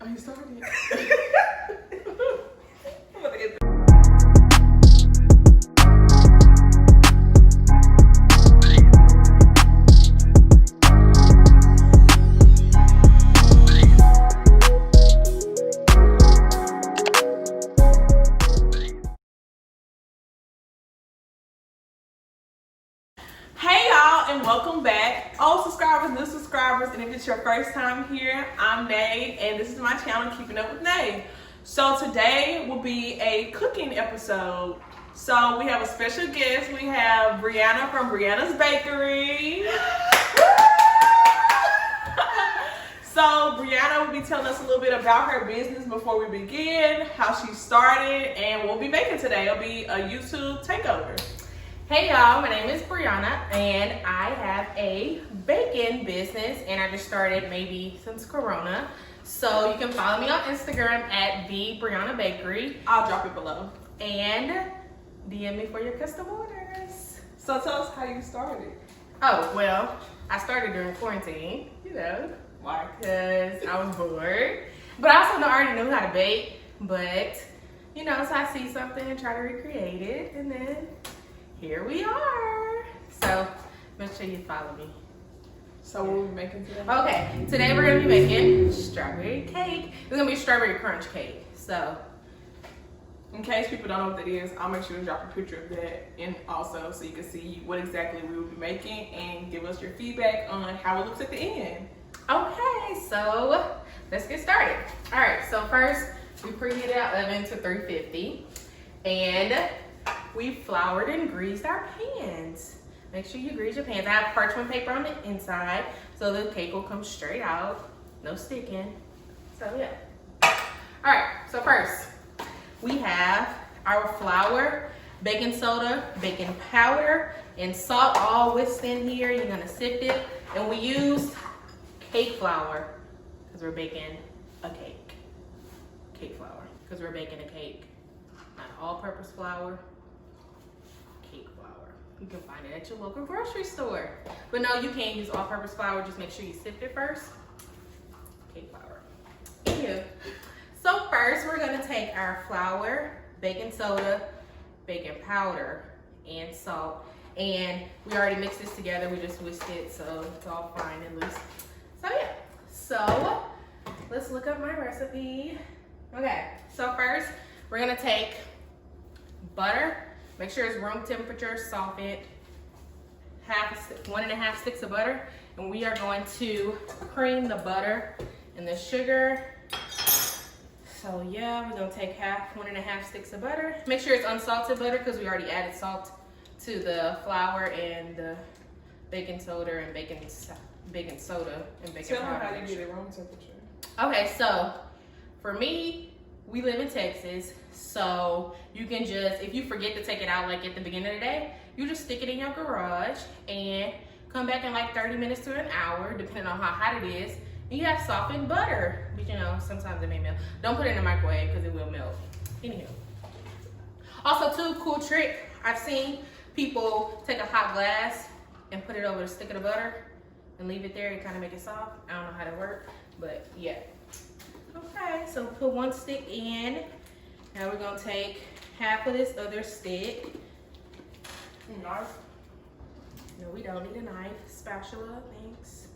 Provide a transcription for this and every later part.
Oh, you started? Hey y'all, and welcome back. Old subscribers, new subscribers, and if it's your first time here, I'm Nay, and this is my channel, Keeping Up with Nay. So today will be a cooking episode. So we have a special guest. We have Brianna from Brianna's Bakery. So Brianna will be telling us a little bit about her business before we begin, how she started, and we'll be making today. It'll be a YouTube takeover. Hey y'all, my name is Brianna and I have a baking business and I just started maybe since Corona. So you can follow me on Instagram at the Brianna Bakery. I'll drop it below. And DM me for your custom orders. So tell us how you started. Oh, well, I started during quarantine, Why? because I was bored. But I also already knew how to bake, but so I see something and try to recreate it and then here we are. So make sure you follow me. So what are we making today? Okay, today we're gonna be making strawberry cake. It's gonna be strawberry crunch cake. So in case people don't know what that is, I'll make sure to drop a picture of that in also so you can see what exactly we will be making and give us your feedback on how it looks at the end. okay, so let's get started. All right, so first we preheated our oven to 350 and we floured and greased our pans. Make sure you grease your pans. I have parchment paper on the inside so the cake will come straight out, no sticking. So yeah. All right, so first we have our flour, baking soda, baking powder, and salt all whisked in here. You're gonna sift it. And we used cake flour because we're baking a cake. Cake flour because we're baking a cake. Not all-purpose flour. Cake flour. You can find it at your local grocery store. But no, you can't use all-purpose flour. Just make sure you sift it first. Cake flour. Anywho. So first, we're gonna take our flour, baking soda, baking powder, and salt. And we already mixed this together. We just whisked it, so it's all fine and loose. So yeah. So let's look up my recipe. Okay. So first, we're gonna take butter. Make sure it's room temperature, softened, 1.5 sticks of butter. And we are going to cream the butter and the sugar. So yeah, we're gonna take 1.5 sticks of butter. Make sure it's unsalted butter because we already added salt to the flour and the baking soda and baking soda and baking powder. Tell them how you get it room temperature. Okay, so for me, we live in Texas, so you can just, if you forget to take it out like at the beginning of the day, you just stick it in your garage and come back in like 30 minutes to an hour, depending on how hot it is, and you have softened butter. But sometimes it may melt. Don't put it in the microwave because it will melt. Anywho. Also, too, cool trick, I've seen people take a hot glass and put it over the stick of the butter and leave it there and kind of make it soft. I don't know how that works, but yeah. Okay, so put one stick in. Now we're gonna take half of this other stick. Knife? No, we don't need a knife. Spatula, thanks.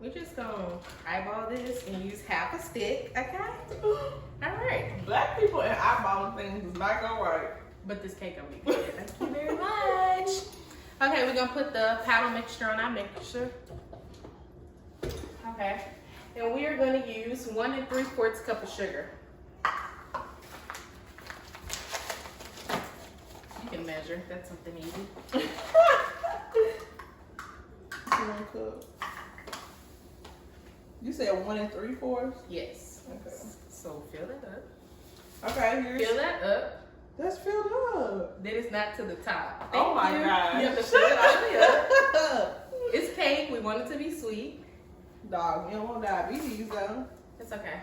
We're just gonna eyeball this and use half a stick, okay? All right. Black people and eyeballing things is not gonna work. But this cake will be good. Thank you very much. Okay, we're gonna put the powder mixture on our mixture. Okay. And we are going to use 1 3/4 cup of sugar. You can measure. That's something easy. 1 cup. You said 1 3/4? Yes. Okay. So fill that up. Okay, here's. Fill that up. That's filled up. Then it's not to the top. Oh my God. You have to fill it all the way up. It's cake. We want it to be sweet. Dog, you don't want diabetes though. It's okay.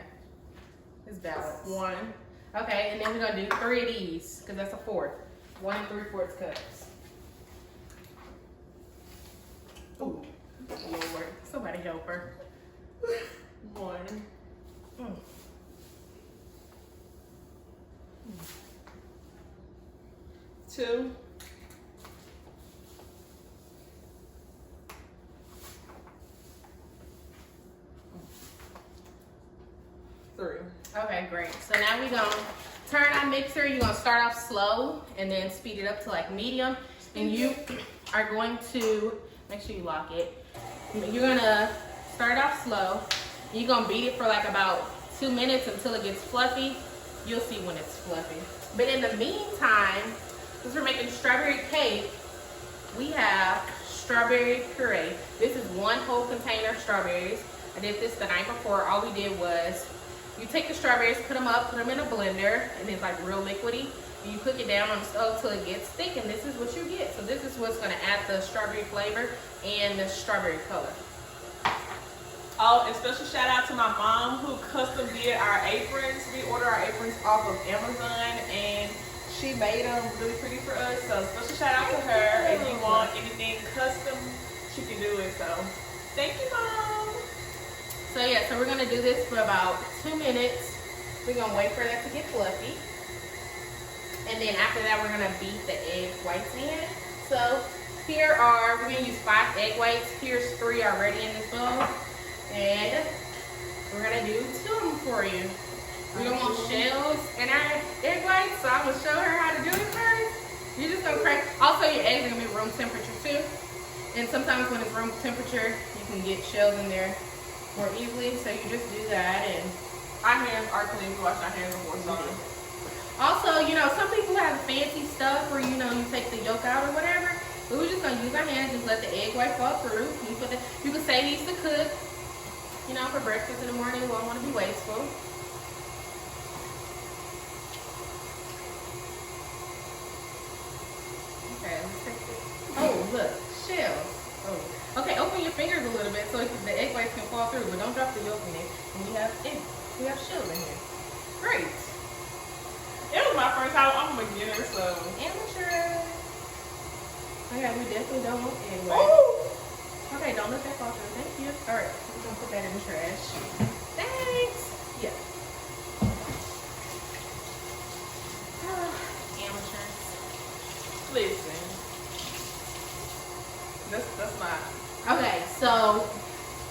It's balanced. 1. Okay, and then we're gonna do 3 of these, because that's a 4th. 1 3/4 cups. Ooh. Lord, somebody help her. 1 2, 3. Okay, great. So now we're gonna turn our mixer. You're gonna start off slow and then speed it up to like medium. And you are going to, make sure you lock it. You're gonna start off slow. You're gonna beat it for like about 2 minutes until it gets fluffy. You'll see when it's fluffy. But in the meantime, since we're making strawberry cake, we have strawberry puree. This is 1 whole container of strawberries. I did this the night before. All we did was, you take the strawberries, put them in a blender, and it's like real liquidy. And you cook it down on the stove till it gets thick, and this is what you get. So this is what's gonna add the strawberry flavor and the strawberry color. Oh, and special shout out to my mom who custom did our aprons. We ordered our aprons off of Amazon and she made them really pretty for us. So special shout out to her. If you want anything custom, she can do it. So thank you, Mom. So yeah, so we're gonna do this for about 2 minutes. We're gonna wait for that to get fluffy. And then after that, we're gonna beat the egg whites in. So we're gonna use 5 egg whites. Here's 3 already in this bowl. And we're gonna do 2 of them for you. We're gonna want shells in our egg whites, so I'm gonna show her how to do it first. You're just gonna crack. Also, your eggs are gonna be room temperature too. And sometimes when it's room temperature, you can get shells in there more easily. So you just do that, and our hands are clean. We wash our hands before starting. Also, you know, some people have fancy stuff where, you know, you take the yolk out or whatever. But we're just gonna use our hands, just let the egg white fall through. You can save these to cook. You know, for breakfast in the morning, we don't want to be wasteful. Okay, let's take this. Oh, look, shells. Oh, okay. Open your fingers a little bit so the egg whites can fall through, but don't drop the yolk in it. And we have shells in here. Great. It was my first time. I'm a beginner, so Amateur. Okay, we definitely don't want egg whites. oh. Okay, don't let that fall through. Thank you. All right, we're gonna put that in the trash. Thanks. Yeah. Amateurs. Listen, that's my. Okay, so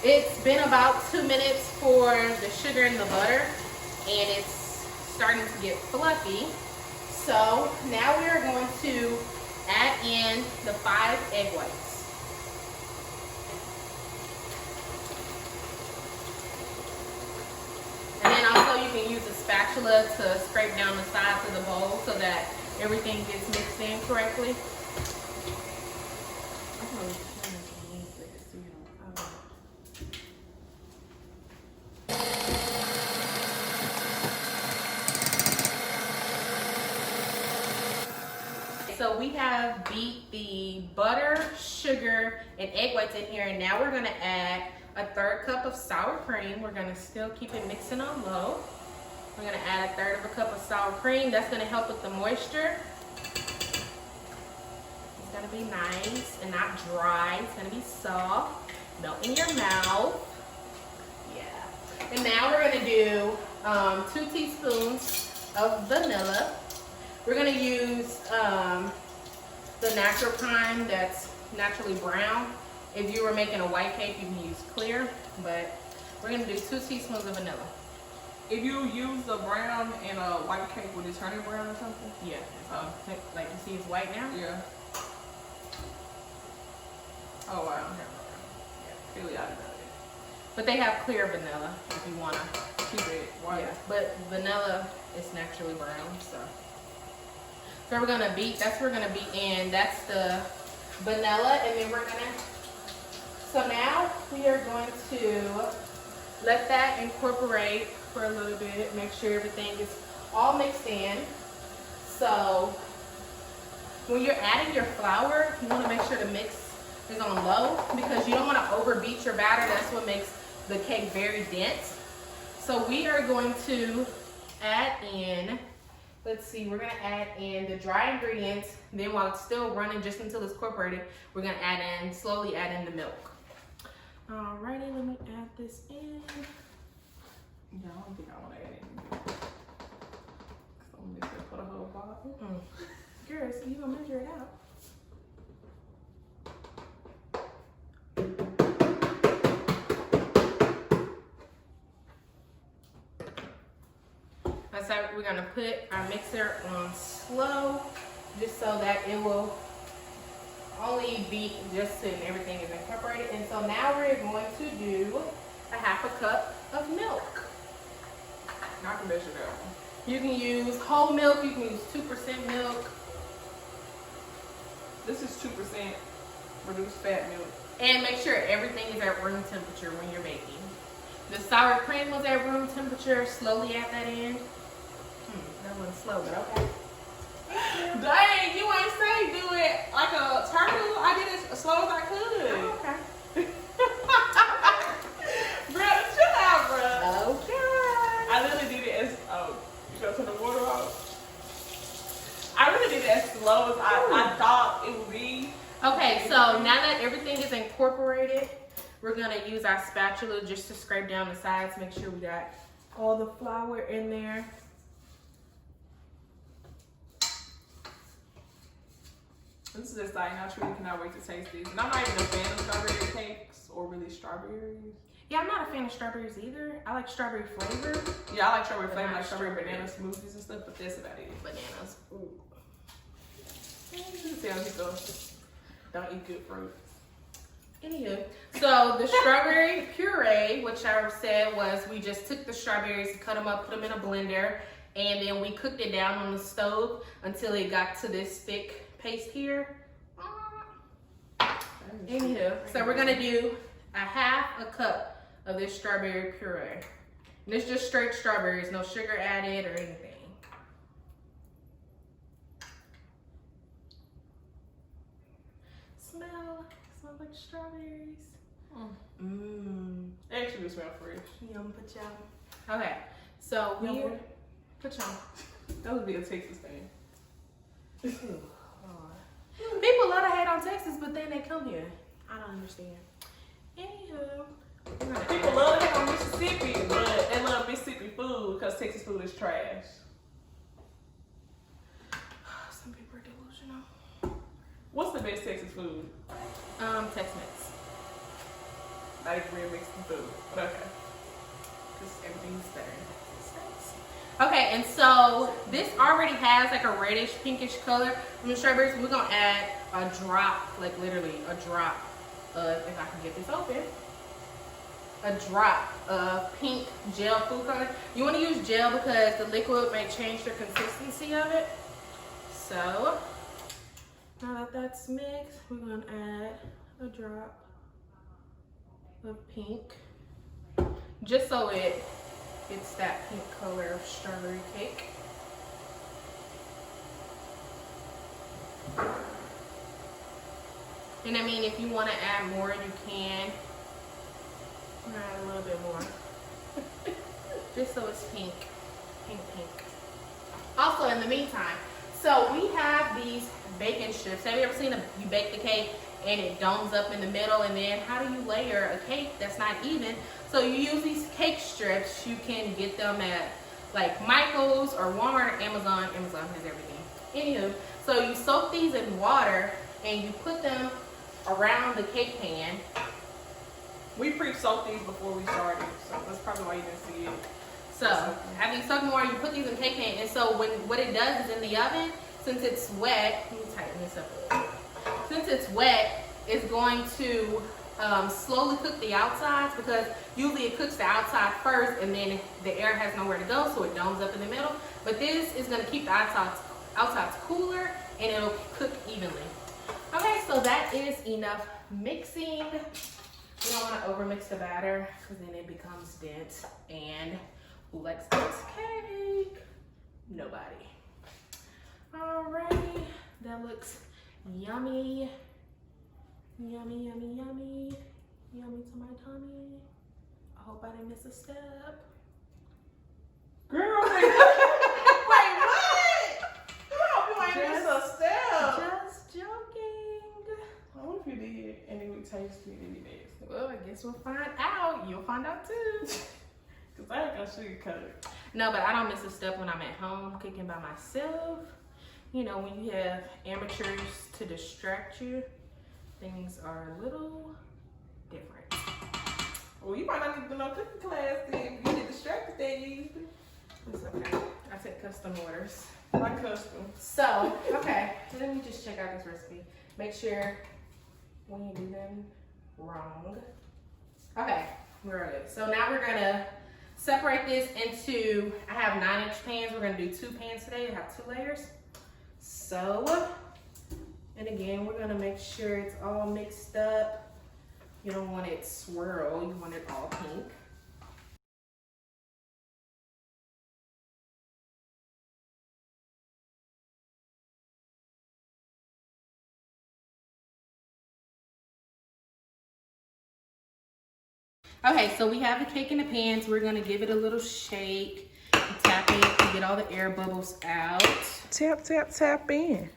it's been about 2 minutes for the sugar and the butter, and it's starting to get fluffy. So now we are going to add in the 5 egg whites. And then also you can use a spatula to scrape down the sides of the bowl so that everything gets mixed in correctly. So we have beat the butter, sugar, and egg whites in here, and now we're gonna add a 1/3 cup of sour cream. We're gonna still keep it mixing on low. We're gonna add a 1/3 cup of sour cream. That's gonna help with the moisture. It's gonna be nice and not dry. It's gonna be soft, melt in your mouth. Yeah. And now we're gonna do 2 teaspoons of vanilla. We're gonna use the natural kind that's naturally brown. If you were making a white cake, you can use clear, but we're gonna do 2 teaspoons of vanilla. If you use the brown in a white cake, would it turn it brown or something? Yeah. Like you see, it's white now. Yeah. Oh wow. Yeah. Really out of that. But they have clear vanilla if you wanna Keep it white. Yeah. But vanilla is naturally brown, so. So we're gonna beat. That's what we're gonna beat in. That's the vanilla, and then we're gonna. So now we are going to let that incorporate for a little bit. Make sure everything is all mixed in. So when you're adding your flour, you want to make sure the mix is on low because you don't want to overbeat your batter. That's what makes the cake very dense. So we are going to add in. Let's see, we're gonna add in the dry ingredients. Then while it's still running, just until it's incorporated, we're gonna slowly add in the milk. Alrighty, let me add this in. Yeah, I don't think I want to add anything. So I'm just gonna put a whole bottle. Girl, so you gonna measure it out. So we're gonna put our mixer on slow, just so that it will only beat just so everything is incorporated. And so now we're going to do a 1/2 cup of milk. I can measure that one. You can use whole milk, you can use 2% milk. This is 2% reduced fat milk. And make sure everything is at room temperature when you're baking. The sour cream was at room temperature, slowly at that end. That wasn't slow, but okay. Dang, you ain't say do it like a turtle. I did it as slow as I could. Oh, okay. Bruh, chill out, bruh. Okay. I literally did it as, you gotta turn the water off. I really did it as slow as I thought it would be. Okay, so now that everything is incorporated, we're gonna use our spatula just to scrape down the sides, make sure we got all the flour in there. This is exciting. I truly cannot wait to taste these. And I'm not even a fan of strawberry cakes or really strawberries. Yeah, I'm not a fan of strawberries either. I like strawberry flavor. Yeah, I like strawberry flavor, not like strawberry strawberry. banana smoothies and stuff, but that's about it. Bananas. Ooh. You can tell people don't eat good fruit. Anywho, so the strawberry puree, which I said was we just took the strawberries, cut them up, put them in a blender, and then we cooked it down on the stove until it got to this thick paste here. Anywho, so we're gonna do a 1/2 cup of this strawberry puree. And it's just straight strawberries, no sugar added or anything. Smells like strawberries. It actually smell fresh. Yum, put y'all. Okay, so we put y'all. That would be a Texas thing. People love to hate on Texas, but then they come here. I don't understand. Anywho, People love to hate on Mississippi, but they love Mississippi food because Texas food is trash. some people are delusional. What's the best Texas food? Tex-Mex. Like real Mexican food. But okay. Because everything's better in Texas. Okay, and so this already has like a reddish, pinkish color from the strawberries. We're gonna add a drop, like literally a drop of, if I can get this open, a drop of pink gel food color. You wanna use gel because the liquid may change the consistency of it. So, now that that's mixed, we're gonna add a drop of pink, just so it's that pink color of strawberry cake. And I mean, if you want to add more, you can. Add a little bit more. Just so it's pink. Pink, pink. Also, in the meantime, so we have these bacon strips. Have you ever seen you bake the cake and it domes up in the middle, and then how do you layer a cake that's not even? So you use these cake strips. You can get them at like Michael's or Walmart or Amazon. Amazon has everything. Anywho, so you soak these in water and you put them around the cake pan. We pre-soaked these before we started, so that's probably why you didn't see it. So after you soak them in water, you put these in the cake pan, and so what it does is in the oven, since it's wet, let me tighten this up a little bit. Since it's wet, it's going to slowly cook the outsides, because usually it cooks the outside first and then the air has nowhere to go, so it domes up in the middle. But this is going to keep the outsides cooler and it'll cook evenly. Okay, so that is enough mixing. You don't want to overmix the batter because then it becomes dense. And who likes dense cake? Nobody. Alrighty, that looks yummy. Yummy, yummy, yummy. Yummy to my tummy. I hope I didn't miss a step. Girl, wait, wait, what? You ain't missed a step. Just joking. I wonder if you did, and it would taste it and be nasty. Well, I guess we'll find out. You'll find out too. Cause I ain't gonna sugarcoat it. No, but I don't miss a step when I'm at home cooking by myself. You know, when you have amateurs to distract you, things are a little different. Well, you might not need to do no cooking class then. You get distracted that easy. It's okay. I take custom orders. My custom. So, okay, let me just check out this recipe. Make sure when you do them wrong. Okay, we're good. So now we're gonna separate this into, I have 9-inch pans. We're gonna do 2 pans today. They have 2 layers. So, and again, we're gonna make sure it's all mixed up. You don't want it swirl, you want it all pink. Okay, so we have the cake in the pans. We're gonna give it a little shake, tap it to get all the air bubbles out. Tap, tap, tap in.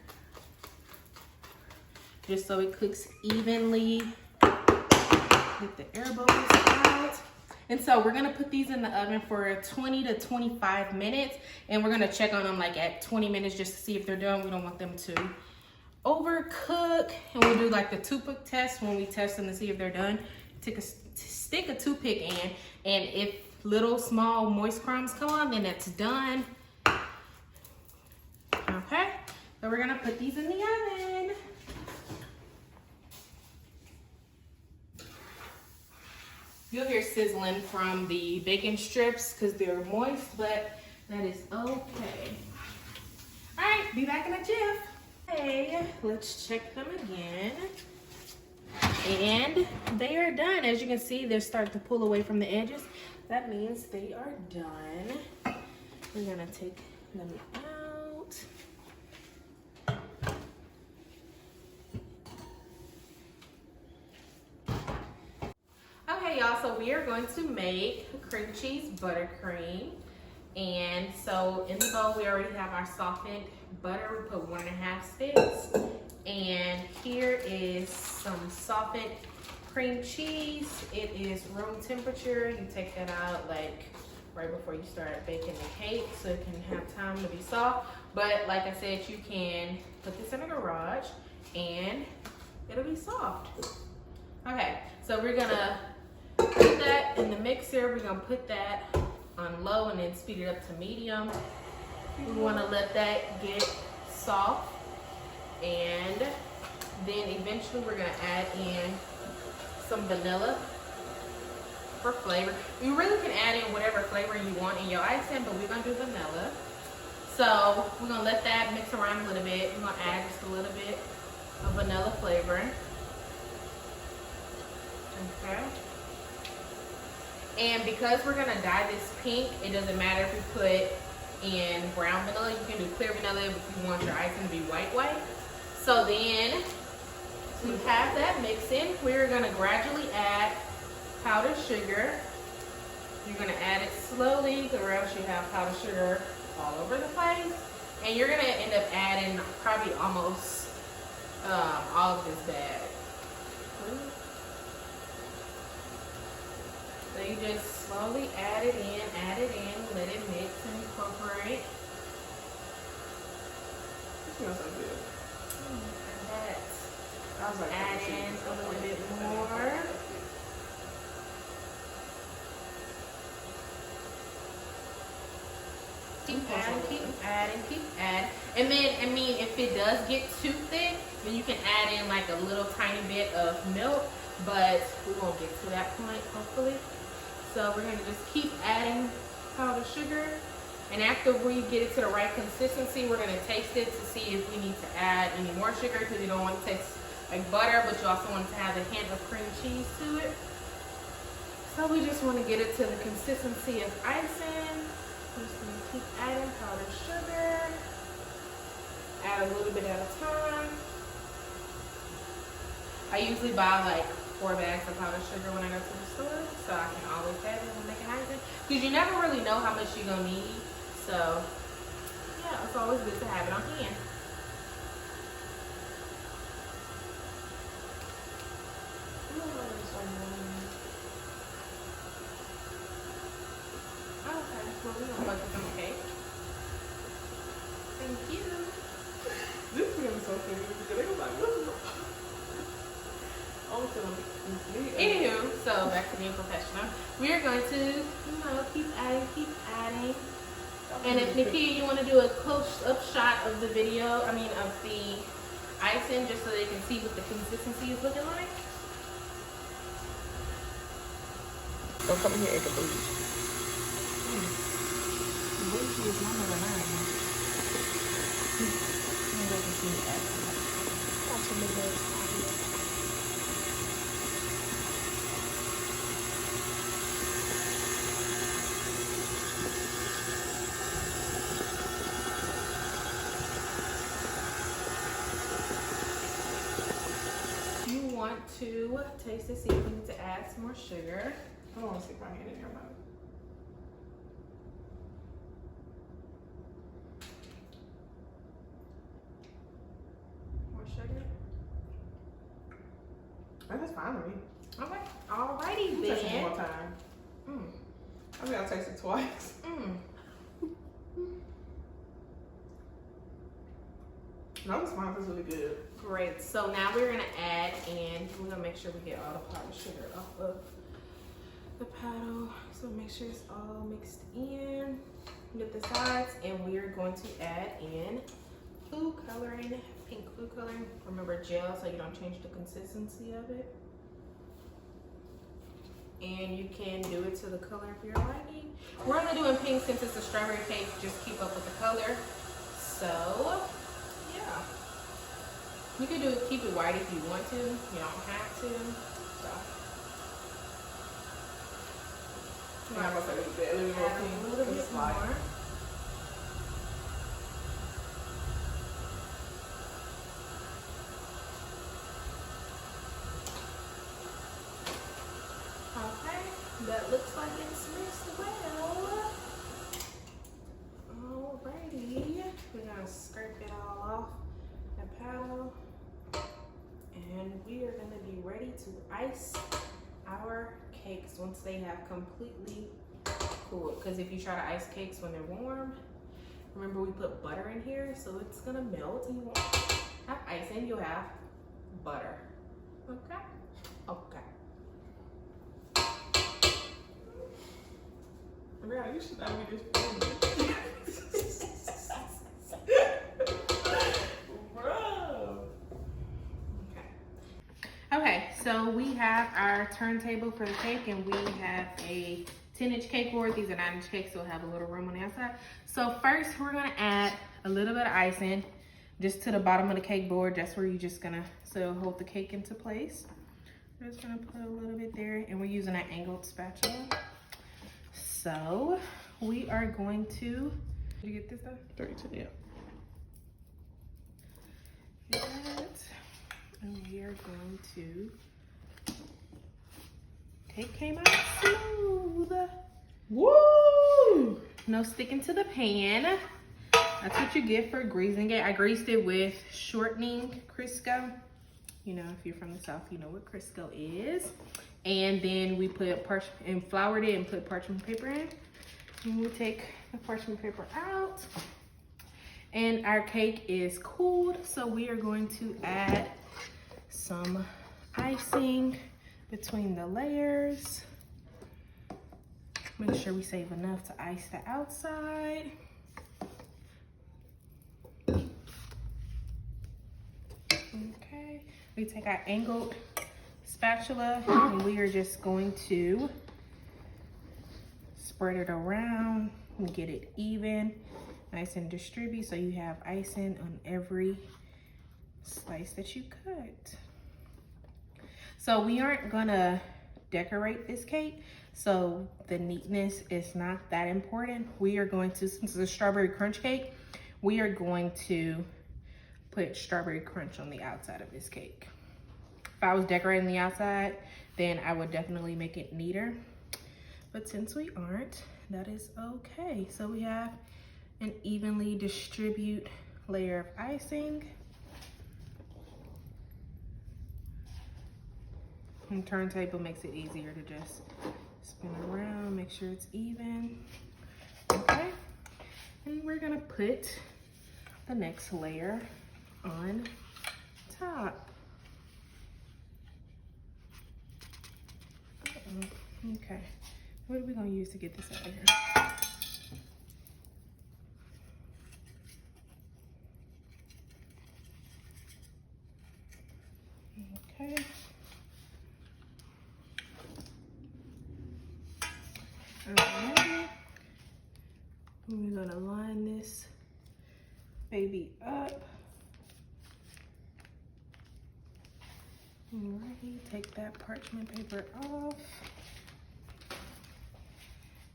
Just so it cooks evenly. Get the air bubbles out. And so we're gonna put these in the oven for 20 to 25 minutes. And we're gonna check on them like at 20 minutes just to see if they're done. We don't want them to overcook. And we'll do like the toothpick test when we test them to see if they're done. Stick a toothpick in, and if little small moist crumbs come on, then it's done. Okay, so we're gonna put these in the oven. You'll hear sizzling from the bacon strips because they're moist, but that is okay. All right, be back in a jiff. Okay, let's check them again. And they are done. As you can see, they're starting to pull away from the edges. That means they are done. We're gonna take them out. Okay, y'all, so we are going to make cream cheese buttercream. And so in the bowl, we already have our softened butter. We put 1.5 sticks. And here is some softened cream cheese. It is room temperature. You take that out like right before you start baking the cake so it can have time to be soft. But like I said, you can put this in a garage and it'll be soft. Okay, so we're gonna put that in the mixer. We're gonna put that on low and then speed it up to medium. We wanna let that get soft. And then eventually we're gonna add in some vanilla for flavor. You really can add in whatever flavor you want in your icing, but we're gonna do vanilla. So we're gonna let that mix around a little bit. We're gonna add just a little bit of vanilla flavor. Okay. And because we're gonna dye this pink, it doesn't matter if you put in brown vanilla. You can do clear vanilla if you want your icing to be white. So then, to have that mix in, we're gonna gradually add powdered sugar. You're gonna add it slowly, or else you have powdered sugar all over the place. And you're gonna end up adding probably almost all of this bag. So you just slowly add it in, let it mix and incorporate. It smells so good. I was like, add in a little bit more. Keep adding. And then, I mean, if it does get too thick, then you can add in like a little tiny bit of milk, but we won't get to that point, hopefully. So we're gonna just keep adding powdered sugar. And after we get it to the right consistency, we're gonna taste it to see if we need to add any more sugar, because you don't want it to taste like butter, but you also want it to have a hint of cream cheese to it. So we just wanna get it to the consistency of icing. We're just gonna keep adding powdered sugar. Add a little bit at a time. I usually buy like 4 bags of powdered sugar when I go to the store, so I can always have it when making icing. Because you never really know how much you're gonna need. So, yeah, it's always good to have it on hand. So we're gonna focus on the cake. Thank you. This is gonna be so cute. They're gonna be like, what is it? Oh, so Anywho, so back to being professional. We are going to, keep adding. And if Nikki, you want to do a close-up shot of the video, of the icing, just so they can see what the consistency is looking like. Don't come in here and believe. You want to taste to see if we need to add some more sugar. I don't want to stick my hand in your mouth. More sugar? That's fine with me. Okay. Alrighty Taste it one then. more time. I think I'll taste it twice. No, this mine is really good. Great. So now we're gonna add, and we're gonna make sure we get all the powdered sugar off of the paddle. So make sure it's all mixed in with the sides, and we are going to add in food coloring, pink food coloring. Remember, gel, so you don't change the consistency of it. And you can do it to the color of your liking. We're only doing pink since it's a strawberry cake. Just keep up with the color. So yeah, you can keep it white if you want to. You don't have to. So I'm gonna say a little more pink. a little bit more. Okay, that looks like it's mixed well. Alrighty, we're gonna scrape it all off the paddle, and we are gonna be ready to ice our cakes once they have completely cooled. Because if you try to ice cakes when they're warm, remember we put butter in here, so it's gonna melt, and you won't have icing, you'll have butter. Okay? Okay. Girl, you should not be this Bro. Okay, so we have our turntable for the cake, and we have a 10-inch cake board. These are 9-inch cakes, so we'll have a little room on the outside. So first, we're gonna add a little bit of icing just to the bottom of the cake board. That's where you're just gonna hold the cake into place. We're just gonna put a little bit there, and we're using an angled spatula. So we are going to, did you get this done? 32, yeah. And we are going to, cake came out smooth. Woo! No sticking to the pan. That's what you get for greasing it. I greased it with shortening Crisco. You know, if you're from the South, you know what Crisco is. And then we put and floured it and put parchment paper in. And we take the parchment paper out. And our cake is cooled, so we are going to add some icing between the layers. Make sure we save enough to ice the outside. Okay, we take our angled spatula and we are just going to spread it around and get it even, nice and distribute, so you have icing on every slice that you cut. So we aren't gonna decorate this cake, so the neatness is not that important. We are going to, since it's a strawberry crunch cake, we are going to put strawberry crunch on the outside of this cake. If I was decorating the outside, then I would definitely make it neater. But since we aren't, that is okay. So we have an evenly distribute layer of icing. And turntable makes it easier to just spin around, make sure it's even. Okay, and we're gonna put the next layer on top. Okay, what are we gonna use to get this out of here? Okay. Alright. We're gonna line this baby up. Alrighty, take that parchment paper off.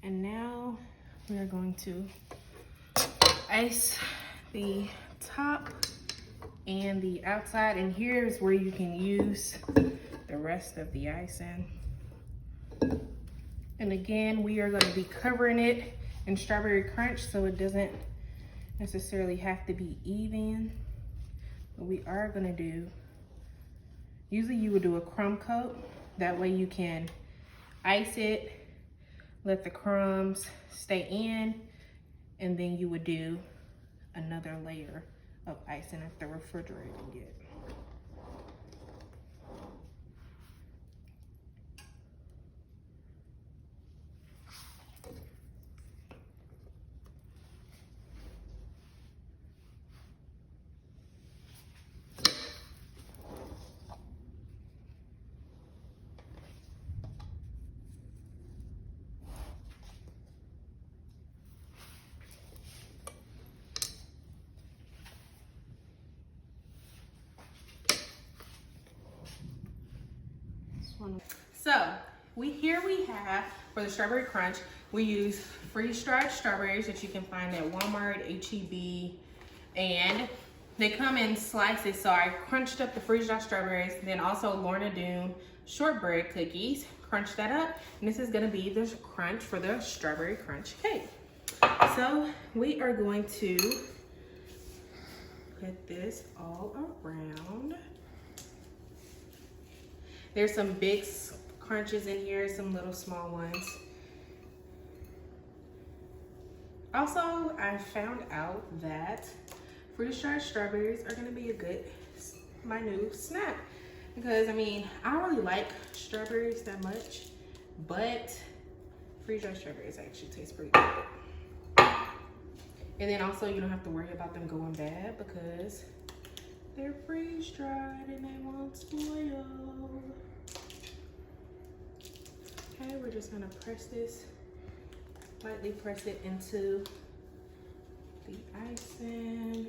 And now we're going to ice the top and the outside. And here's where you can use the rest of the icing. And again, we are going to be covering it in strawberry crunch so it doesn't necessarily have to be even. But we are going to do, usually you would do a crumb coat. That way you can ice it, let the crumbs stay in, and then you would do another layer of icing at the refrigerator again. So here we have, for the strawberry crunch, we use freeze-dried strawberries that you can find at Walmart, HEB, and they come in slices. So I crunched up the freeze-dried strawberries, then also Lorna Doone shortbread cookies, crunched that up, and this is gonna be the crunch for the strawberry crunch cake. So we are going to put this all around. There's some big crunches in here, some little small ones. Also, I found out that freeze-dried strawberries are gonna be my new snack. Because I mean, I don't really like strawberries that much, but freeze-dried strawberries actually taste pretty good. And then also you don't have to worry about them going bad because they're freeze-dried and they won't spoil. Okay, we're just gonna press this, lightly press it into the icing.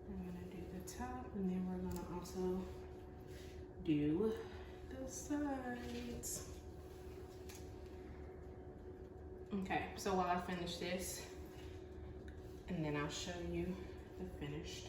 We're gonna do the top and then we're gonna also do the sides. Okay, so while I finish this, and then I'll show you the finished